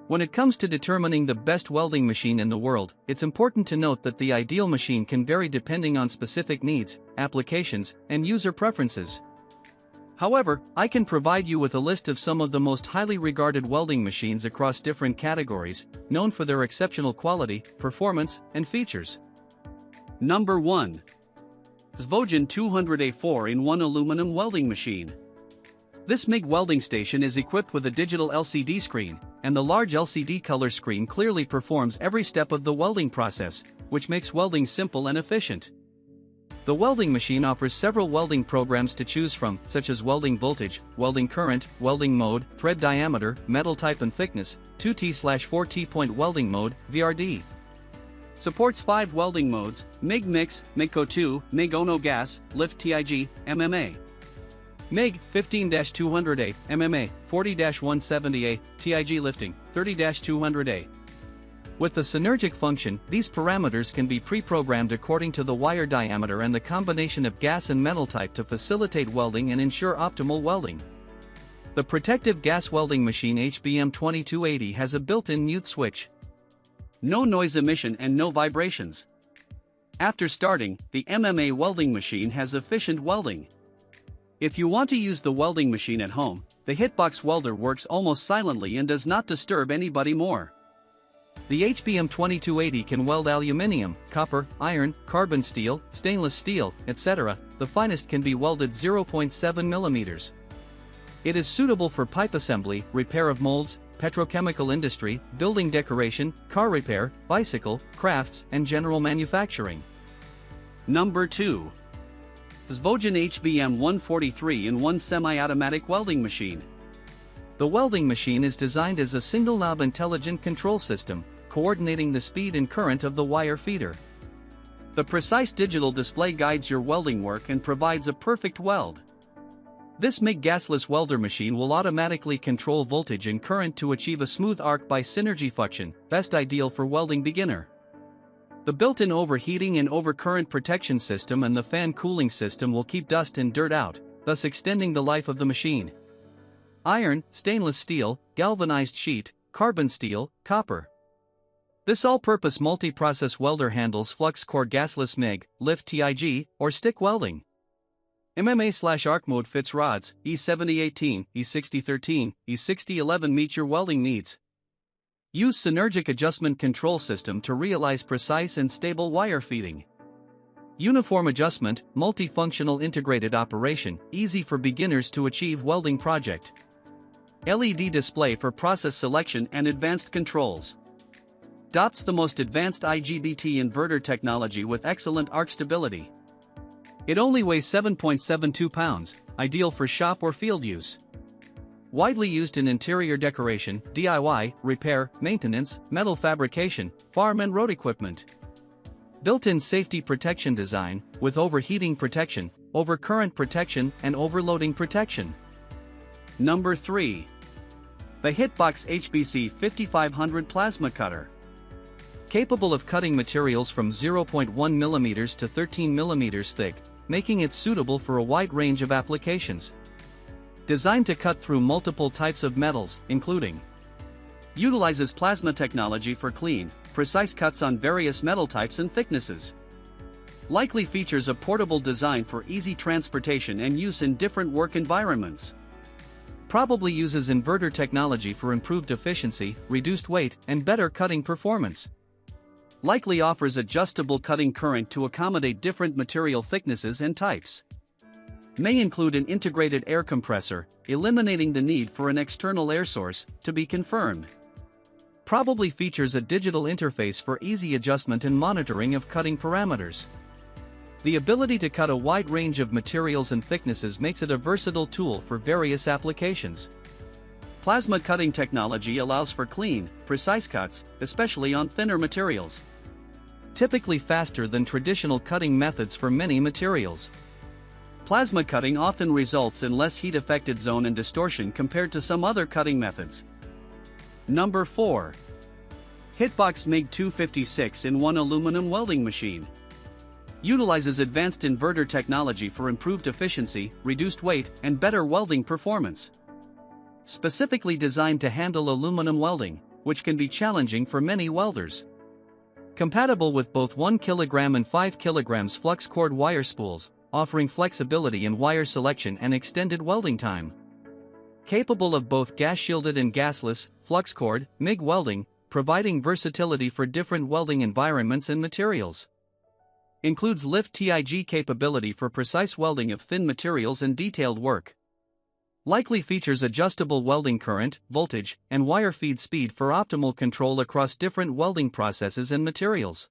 When it comes to determining the best welding machine in the world, it's important to note that the ideal machine can vary depending on specific needs, applications, and user preferences. However, I can provide you with a list of some of the most highly regarded welding machines across different categories, known for their exceptional quality, performance, and features. Number 1. HZXVOGEN 200A 4-in-1 Aluminum Welding Machine. This MIG welding station is equipped with a digital LCD screen, and the large LCD color screen clearly performs every step of the welding process, which makes welding simple and efficient. The welding machine offers several welding programs to choose from, such as welding voltage, welding current, welding mode, thread diameter, metal type and thickness, 2T/4T point welding mode, VRD. Supports 5 welding modes: MIG Mix, MIG-CO 2, MIG Ono Gas, Lift TIG, MMA. MIG 15-200A, MMA 40-170A, TIG lifting 30-200A. With the synergic function, these parameters can be pre-programmed according to the wire diameter and the combination of gas and metal type to facilitate welding and ensure optimal welding. The protective gas welding machine HBM 2280 has a built-in mute switch. No noise emission and no vibrations. After starting, the MMA welding machine has efficient welding. If you want to use the welding machine at home, the HITBOX welder works almost silently and does not disturb anybody more. The HBM 2280 can weld aluminium, copper, iron, carbon steel, stainless steel, etc. The finest can be welded 0.7 mm. It is suitable for pipe assembly, repair of molds, petrochemical industry, building decoration, car repair, bicycle, crafts, and general manufacturing. Number 2. HZXVOGEN HBM 143-in-1 Semi-Automatic Welding Machine. The welding machine is designed as a single-knob intelligent control system, coordinating the speed and current of the wire feeder. The precise digital display guides your welding work and provides a perfect weld. This MIG gasless welder machine will automatically control voltage and current to achieve a smooth arc by synergy function, best ideal for welding beginner. The built-in overheating and overcurrent protection system and the fan cooling system will keep dust and dirt out, thus extending the life of the machine. Iron, stainless steel, galvanized sheet, carbon steel, copper. This all-purpose multi-process welder handles flux core gasless MIG, lift TIG, or stick welding. MMA/arc mode fits rods, E7018, E6013, E6011 meet your welding needs. Use synergic adjustment control system to realize precise and stable wire feeding. Uniform adjustment, multifunctional integrated operation, easy for beginners to achieve welding project. LED display for process selection and advanced controls. Adopts the most advanced IGBT inverter technology with excellent arc stability. It only weighs 7.72 pounds, ideal for shop or field use. Widely used in interior decoration, DIY, repair, maintenance, metal fabrication, farm and road equipment. Built-in safety protection design, with overheating protection, overcurrent protection, and overloading protection. Number 3. The HITBOX HBC 5500 Plasma Cutter. Capable of cutting materials from 0.1 mm to 13 mm thick, making it suitable for a wide range of applications. Designed to cut through multiple types of metals, including utilizes plasma technology for clean, precise cuts on various metal types and thicknesses. Likely features a portable design for easy transportation and use in different work environments. Probably uses inverter technology for improved efficiency, reduced weight, and better cutting performance. Likely offers adjustable cutting current to accommodate different material thicknesses and types. May include an integrated air compressor, eliminating the need for an external air source, to be confirmed. Probably features a digital interface for easy adjustment and monitoring of cutting parameters. The ability to cut a wide range of materials and thicknesses makes it a versatile tool for various applications. Plasma cutting technology allows for clean, precise cuts, especially on thinner materials. Typically faster than traditional cutting methods for many materials. Plasma cutting often results in less heat-affected zone and distortion compared to some other cutting methods. Number 4. HITBOX MIG 256-in-1 Aluminum Welding Machine. Utilizes advanced inverter technology for improved efficiency, reduced weight, and better welding performance. Specifically designed to handle aluminum welding, which can be challenging for many welders. Compatible with both 1 kg and 5 kg flux cord wire spools, offering flexibility in wire selection and extended welding time. Capable of both gas-shielded and gasless, flux cord, MIG welding, providing versatility for different welding environments and materials. Includes lift TIG capability for precise welding of thin materials and detailed work. Likely features adjustable welding current, voltage, and wire feed speed for optimal control across different welding processes and materials.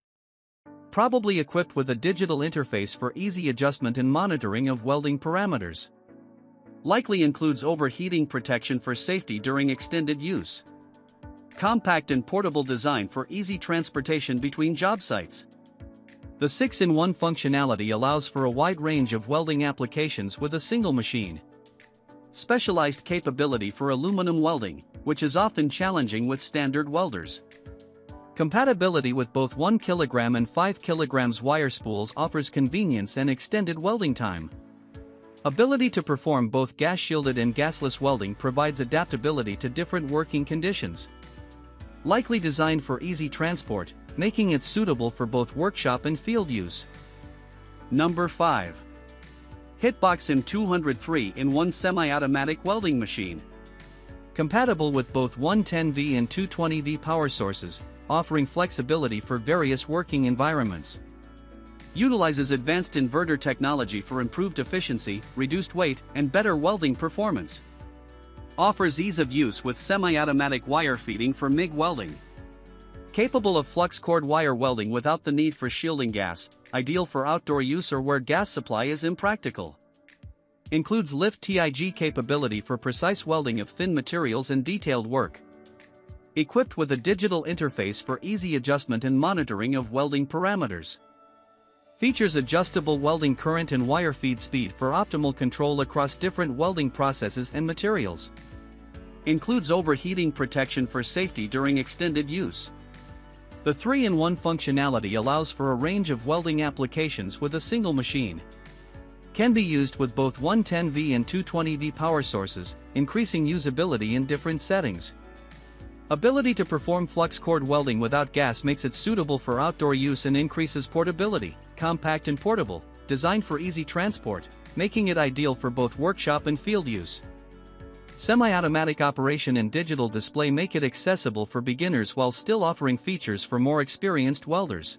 Probably equipped with a digital interface for easy adjustment and monitoring of welding parameters. Likely includes overheating protection for safety during extended use. Compact and portable design for easy transportation between job sites. The 6-in-1 functionality allows for a wide range of welding applications with a single machine. Specialized capability for aluminum welding, which is often challenging with standard welders. Compatibility with both 1 kg and 5 kg wire spools offers convenience and extended welding time. Ability to perform both gas-shielded and gasless welding provides adaptability to different working conditions. Likely designed for easy transport, making it suitable for both workshop and field use. Number 5. HITBOX in 203-in-1 semi-automatic welding machine. Compatible with both 110V and 220V power sources, offering flexibility for various working environments. Utilizes advanced inverter technology for improved efficiency, reduced weight, and better welding performance. Offers ease of use with semi-automatic wire feeding for MIG welding. Capable of flux cord wire welding without the need for shielding gas, ideal for outdoor use or where gas supply is impractical. Includes lift TIG capability for precise welding of thin materials and detailed work. Equipped with a digital interface for easy adjustment and monitoring of welding parameters. Features adjustable welding current and wire feed speed for optimal control across different welding processes and materials. Includes overheating protection for safety during extended use. The 3-in-1 functionality allows for a range of welding applications with a single machine. Can be used with both 110V and 220V power sources, increasing usability in different settings. Ability to perform flux cord welding without gas makes it suitable for outdoor use and increases portability. Compact and portable, designed for easy transport, making it ideal for both workshop and field use. Semi-automatic operation and digital display make it accessible for beginners while still offering features for more experienced welders.